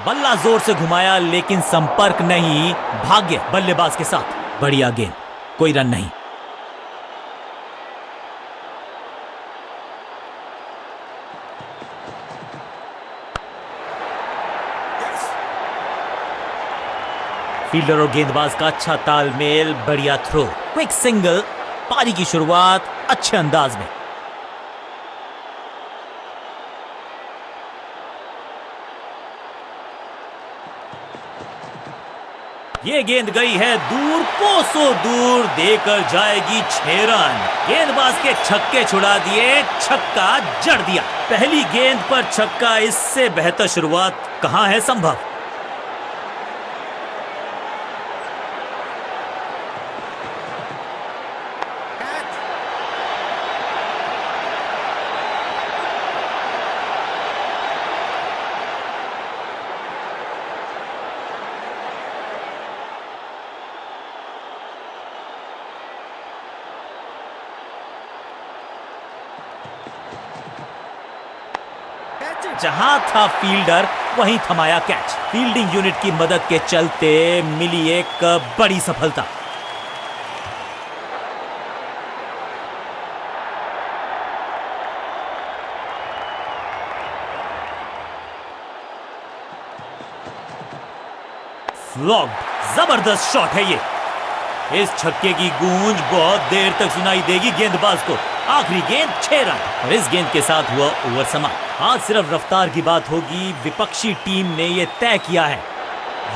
बल्ला जोर से घुमाया लेकिन संपर्क नहीं। भाग्य बल्लेबाज के साथ। बढ़िया गेंद, कोई रन नहीं। फील्डर और गेंदबाज का अच्छा तालमेल, बढ़िया थ्रो, क्विक सिंगल। पारी की शुरुआत अच्छे अंदाज में। ये गेंद गई है दूर, कोसों दूर, देकर जाएगी 6 रन। गेंदबाज के छक्के छुड़ा दिए, छक्का जड़ दिया। पहली गेंद पर छक्का, इससे बेहतर शुरुआत कहां है संभव। जहां था फील्डर वहीं थमाया कैच। फील्डिंग यूनिट की मदद के चलते मिली एक बड़ी सफलता। फ्लॉग्ड, जबरदस्त शॉट है ये। इस छक्के की गूंज बहुत देर तक सुनाई देगी गेंदबाज को। आखिरी गेंद 6 रन और इस गेंद के साथ हुआ ओवर समाप्त। आज सिर्फ रफ्तार की बात होगी। विपक्षी टीम ने यह तय किया है,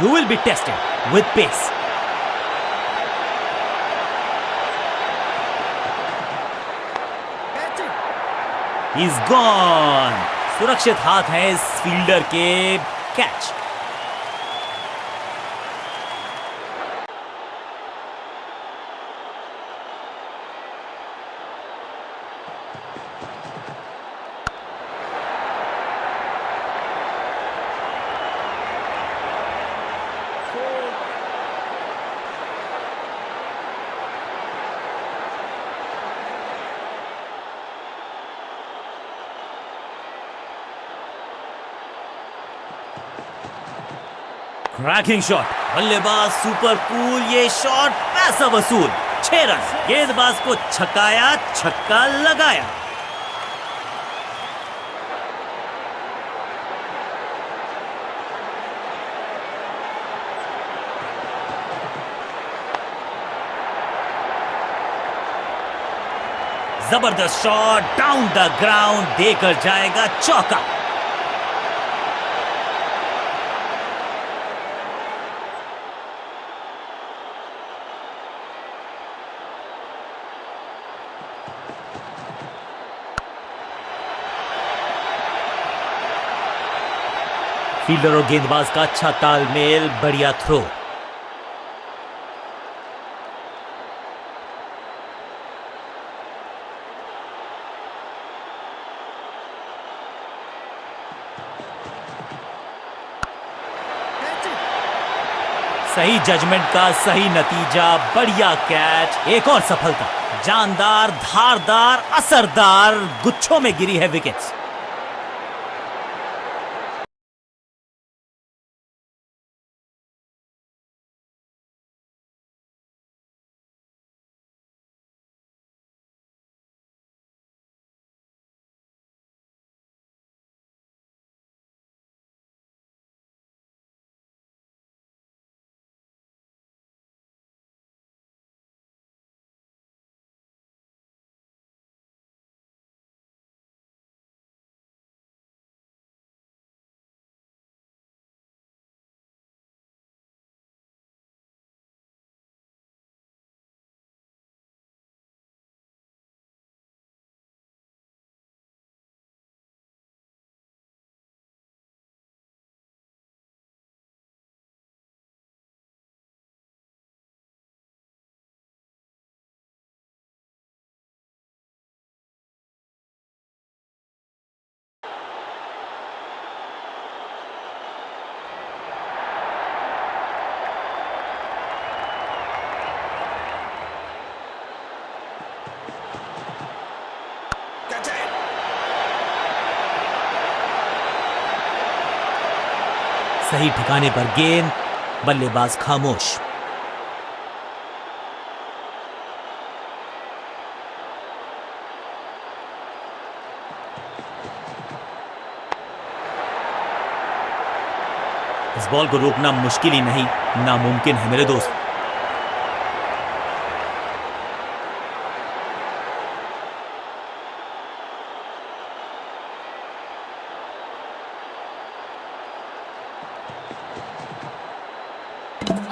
you will be tested with pace. Is gone. सुरक्षित हाथ है इस फील्डर के। कैच। क्रैकिंग शॉट, बल्लेबाज सुपर कूल। ये शॉट पैसा वसूल। 6 रन। गेंदबाज को छकाया, छक्का लगाया। जबरदस्त शॉट, डाउन द ग्राउंड, देकर जाएगा चौका। फील्डर और गेंदबाज का अच्छा तालमेल, बढ़िया थ्रो। सही जजमेंट का सही नतीजा, बढ़िया कैच। एक और सफलता, जानदार, धारदार, असरदार, गुच्छों में गिरी है विकेट्स। सही ठिकाने पर गेंद, बल्लेबाज खामोश। इस बॉल को रोकना मुश्किल ही नहीं, नामुमकिन है मेरे दोस्त।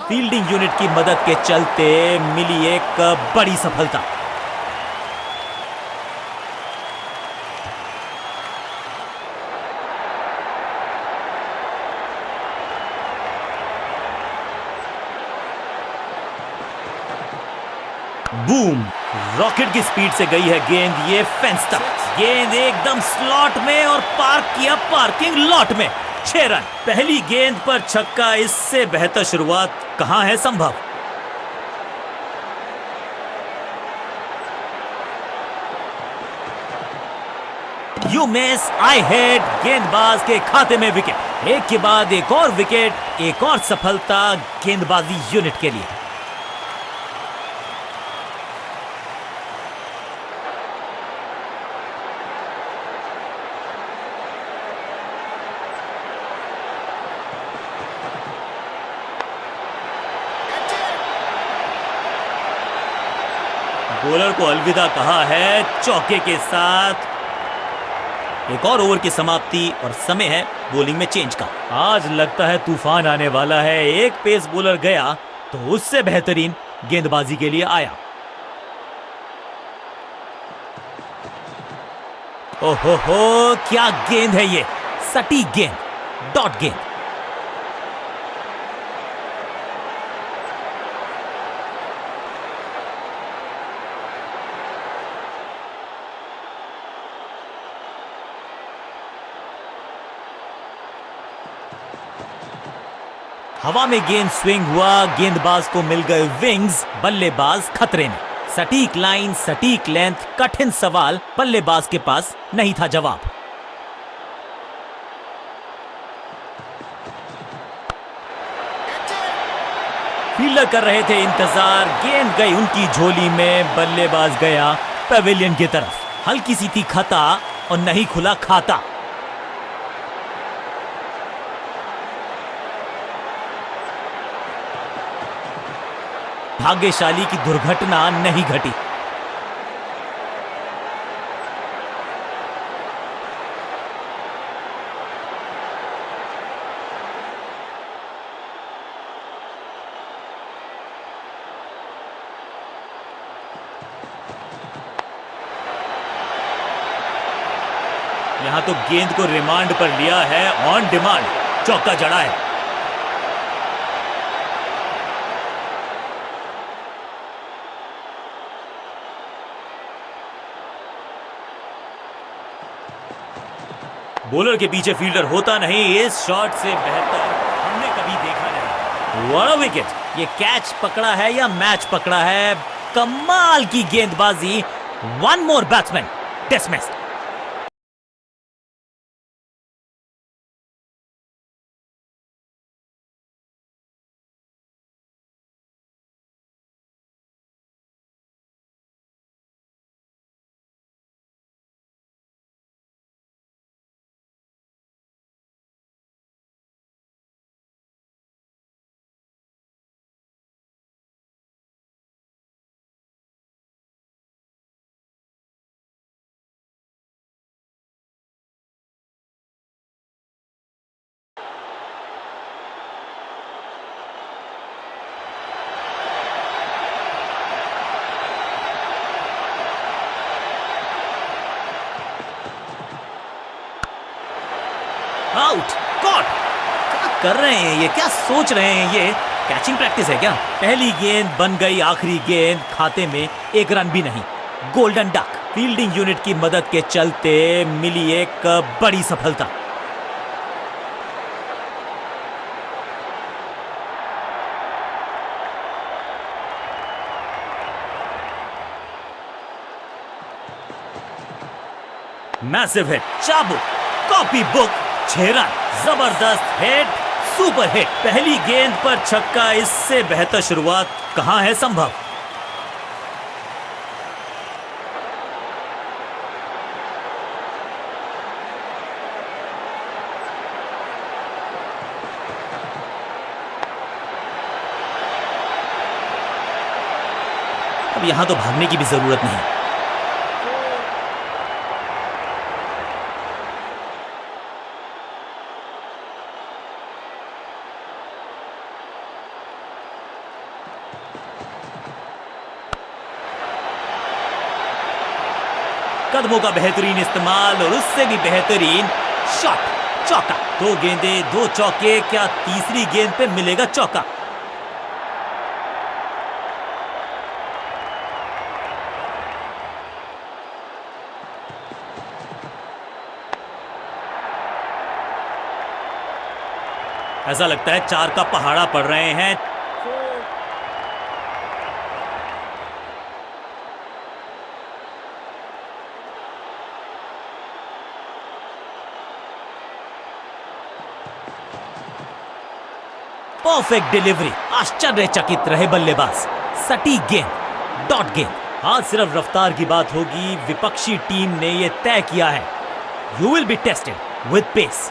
फील्डिंग यूनिट की मदद के चलते मिली एक बड़ी सफलता। बूम, रॉकेट की स्पीड से गई है गेंद ये फेंस तक। गेंद एकदम स्लॉट में और पार्क किया पार्किंग लॉट में। 6 रन। पहली गेंद पर छक्का, इससे बेहतर शुरुआत कहां है संभव। You miss, I hit. गेंदबाज के खाते में विकेट। एक के बाद एक और विकेट, एक और सफलता गेंदबाजी यूनिट के लिए। बॉलर को अलविदा कहा है चौके के साथ। एक और ओवर की समाप्ति और समय है बॉलिंग में चेंज का। आज लगता है तूफान आने वाला है। एक पेस बॉलर गया तो उससे बेहतरीन गेंदबाजी के लिए आया। ओहो हो, क्या गेंद है ये, सटीक गेंद, डॉट गेंद। हवा में गेंद स्विंग हुआ, गेंदबाज को मिल गए विंग्स, बल्लेबाज खतरे में। सटीक लाइन, सटीक लेंथ, कठिन सवाल, बल्लेबाज के पास नहीं था जवाब। फील्डर कर रहे थे इंतजार, गेंद गई उनकी झोली में, बल्लेबाज गया पवेलियन की तरफ। हल्की सी थी खता और नहीं खुला खाता। भाग्यशाली की दुर्घटना नहीं घटी। यहां तो गेंद को रिमांड पर लिया है, ऑन डिमांड चौका जड़ा है। बॉलर के पीछे फील्डर होता नहीं, इस शॉट से बेहतर हमने कभी देखा नहीं। What a wicket! ये कैच पकड़ा है या मैच पकड़ा है? कमाल की गेंदबाजी। One more batsman dismissed. Out, caught. क्या कर रहे हैं ये, क्या सोच रहे हैं ये? कैचिंग प्रैक्टिस है क्या? पहली गेंद बन गई आखिरी गेंद, खाते में एक रन भी नहीं। Golden duck. फील्डिंग यूनिट की मदद के चलते मिली एक बड़ी सफलता। मैसिव हिट, चाबुक, कॉपी बुक, 6 रन। जबरदस्त हिट, सुपर हिट। पहली गेंद पर छक्का, इससे बेहतर शुरुआत कहां है संभव। अब यहां तो भागने की भी जरूरत नहीं। कदमों का बेहतरीन इस्तेमाल और उससे भी बेहतरीन शॉट, चौका। दो गेंदें, दो चौके, क्या तीसरी गेंद पे मिलेगा चौका। ऐसा लगता है 4 का पहाड़ा पड़ रहे हैं। परफेक्ट डिलीवरी, आश्चर्यचकित रहे बल्लेबाज। सटीक गेंद, डॉट गेंद। आज सिर्फ रफ्तार की बात होगी, विपक्षी टीम ने यह तय किया है। You will be tested with pace.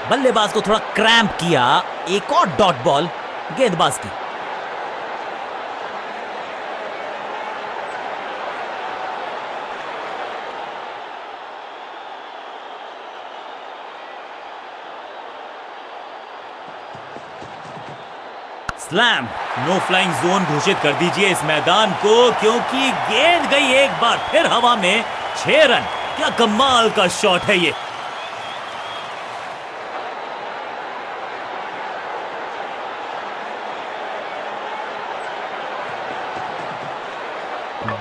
बल्लेबाज को थोड़ा क्रैम्प किया। एक और डॉट बॉल गेंदबाज की। स्लैम। नो फ्लाइंग जोन घोषित कर दीजिए इस मैदान को, क्योंकि गेंद गई एक बार फिर हवा में। 6 रन। क्या कमाल का शॉट है ये।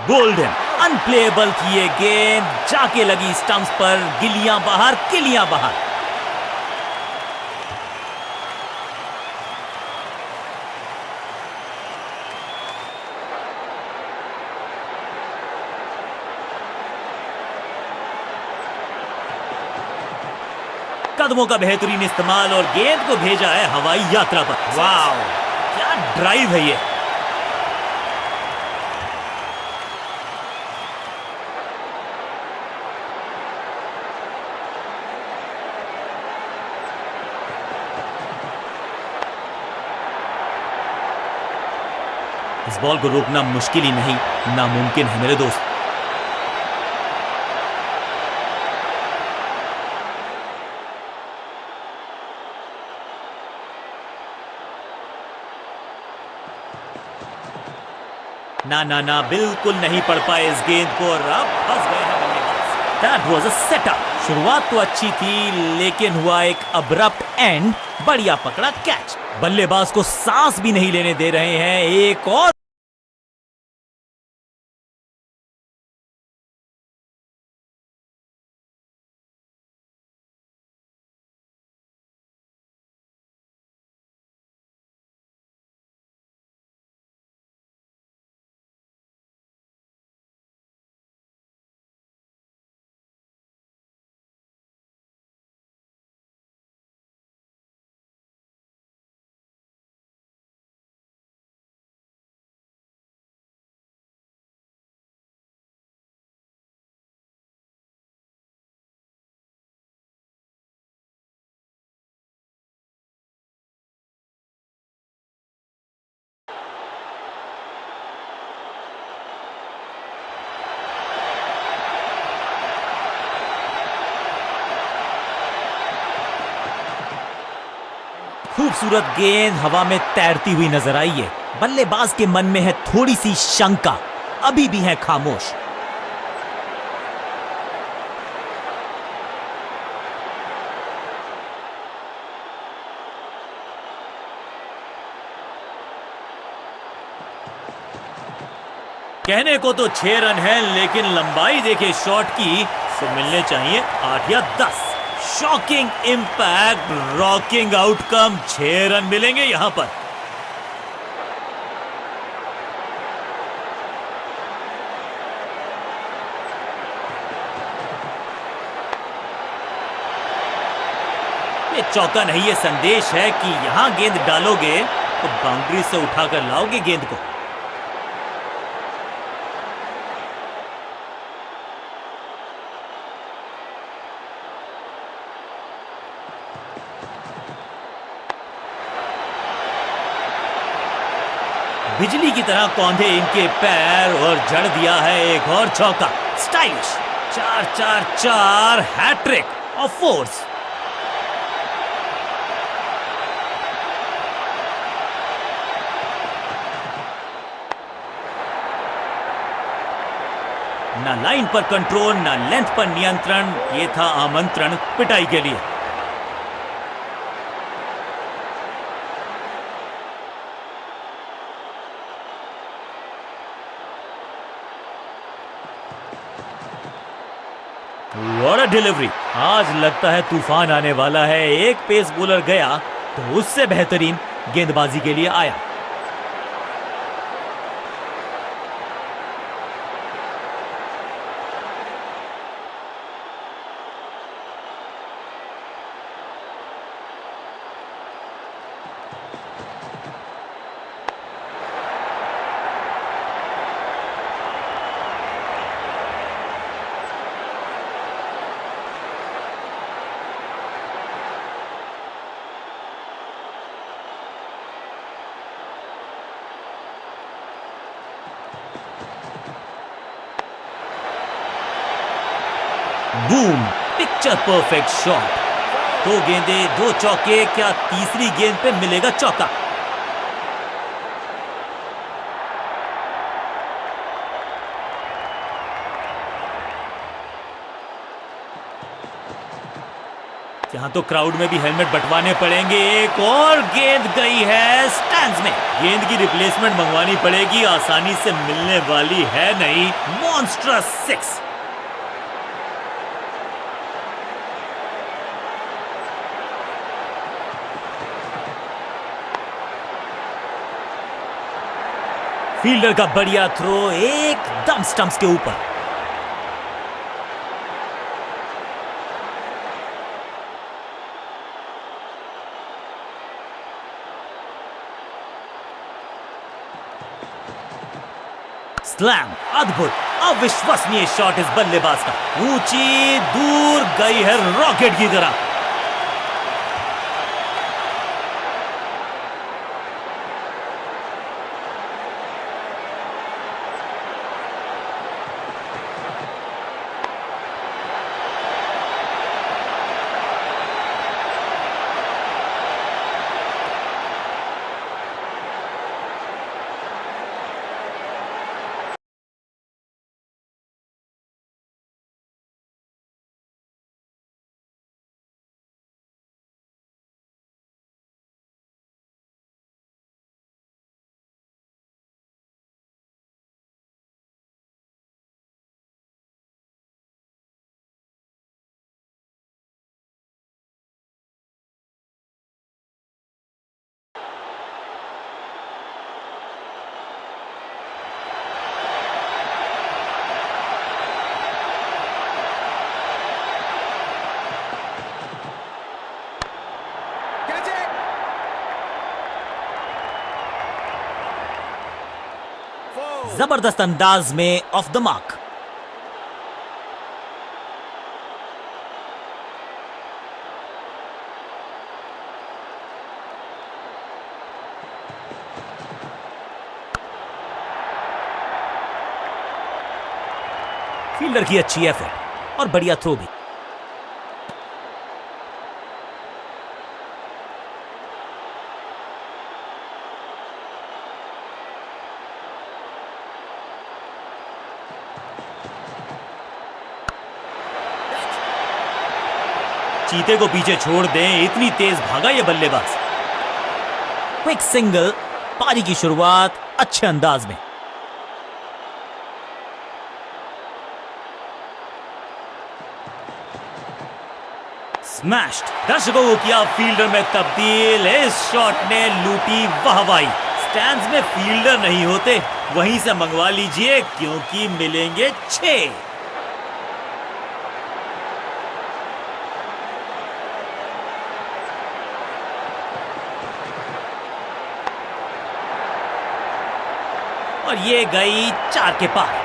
गोल्डन। अनप्लेएबल थी ये गेंद, जाके लगी स्टंप्स पर। गिलियां बाहर, किलियां बाहर। कदमों का बेहतरीन इस्तेमाल और गेंद को भेजा है हवाई यात्रा पर। वाह, क्या ड्राइव है ये। इस बॉल को रोकना मुश्किल ही नहीं, नामुमकिन है मेरे दोस्त। ना ना ना, बिल्कुल नहीं पड़ पाए इस गेंद को और अब फंस गए हैं बल्लेबाज। That was a setup. शुरुआत तो अच्छी थी, लेकिन हुआ एक अब्रप्ट एंड। बढ़िया पकड़ा कैच। बल्लेबाज को सांस भी नहीं लेने दे रहे हैं। एक और। खूबसूरत गेंद हवा में तैरती हुई नजर आई है। बल्लेबाज के मन में है थोड़ी सी शंका, अभी भी है खामोश। कहने को तो 6 रन है, लेकिन लंबाई देखे शॉट की तो मिलने चाहिए 8 या 10। Shocking impact, rocking outcome, 6 run मिलेंगे यहां पर। ये चौका नहीं, ये संदेश है कि यहां गेंद डालोगे तो बाउंड्री से उठाकर लाओगे गेंद को। बिजली की तरह कौंधे इनके पैर और जड़ दिया है एक और चौका। Stylish 4-4-4 hat trick of fours. ना लाइन पर कंट्रोल, ना लेंथ पर नियंत्रण, ये था आमंत्रण पिटाई के लिए। What a delivery! आज लगता है तूफान आने वाला है। एक पेस बॉलर गया तो उससे बेहतरीन गेंदबाजी के लिए आया। Boom, picture perfect shot. 2 गेंदे 2 चौके, क्या तीसरी गेंद पे मिलेगा चौका? यहां तो क्राउड में भी हेलमेट बंटवाने पड़ेंगे। एक और गेंद गई है स्टैंड्स में। गेंद की रिप्लेसमेंट मंगवानी पड़ेगी, आसानी से मिलने वाली है नहीं। मॉन्स्ट्रस 6। फील्डर का बढ़िया थ्रो एकदम स्टंप्स के ऊपर। स्लैम, अद्भुत अविश्वसनीय शॉट इस बल्लेबाज का। ऊंची दूर गई है रॉकेट की तरह। जबरदस्त अंदाज में ऑफ द मार्क। फील्डर की अच्छी एफर्ट और बढ़िया थ्रो भी। चीते को पीछे छोड़ दें, इतनी तेज भागा ये बल्लेबाज। क्विक सिंगल, पारी की शुरुआत अच्छे अंदाज में। स्मैश्ड। दर्शकों को किया फील्डर में तब्दील। इस शॉट ने लूटी वाहवाही। स्टैंड्स में फील्डर नहीं होते, वहीं से मंगवा लीजिए क्योंकि मिलेंगे 6। और ये गई 4 के पार।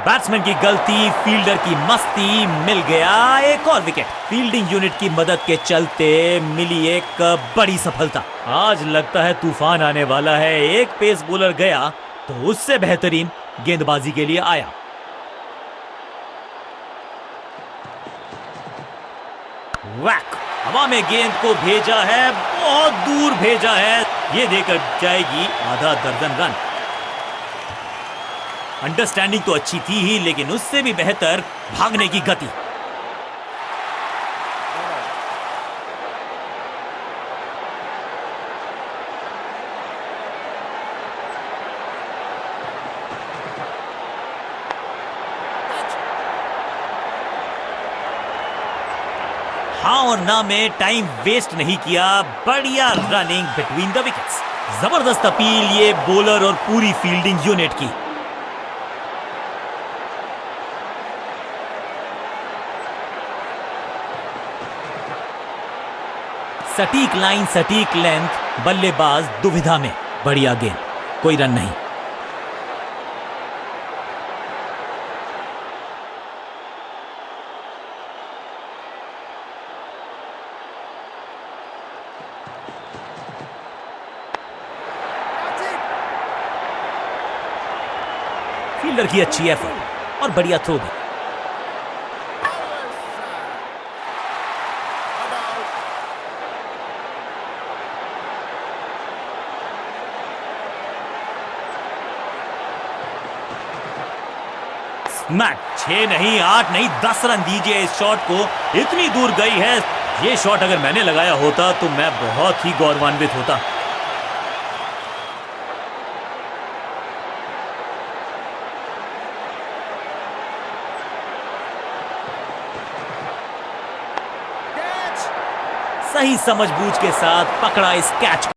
बैट्समैन की गलती, फील्डर की मस्ती, मिल गया एक और विकेट। फील्डिंग यूनिट की मदद के चलते मिली एक बड़ी सफलता। आज लगता है तूफान आने वाला है। एक पेस बॉलर गया तो उससे बेहतरीन गेंदबाजी के लिए आया। वैक, हवा में गेंद को भेजा है, बहुत दूर भेजा है। ये देकर जाएगी आधा दर्जन रन। अंडरस्टैंडिंग तो अच्छी थी ही, लेकिन उससे भी बेहतर भागने की गति। हाँ और ना में टाइम वेस्ट नहीं किया। बढ़िया रनिंग बिटवीन द विकेट्स। जबरदस्त अपील ये बॉलर और पूरी फील्डिंग यूनिट की। सटीक लाइन, सटीक लेंथ, बल्लेबाज दुविधा में। बढ़िया गेंद, कोई रन नहीं। फील्डर की अच्छी एफर्ट और बढ़िया थ्रो भी। मैच 6 नहीं, 8 नहीं, 10 रन दीजिए इस शॉट को। इतनी दूर गई है। ये शॉट अगर मैंने लगाया होता तो मैं बहुत ही गौरवान्वित होता। सही समझबूझ के साथ पकड़ा इस कैच को।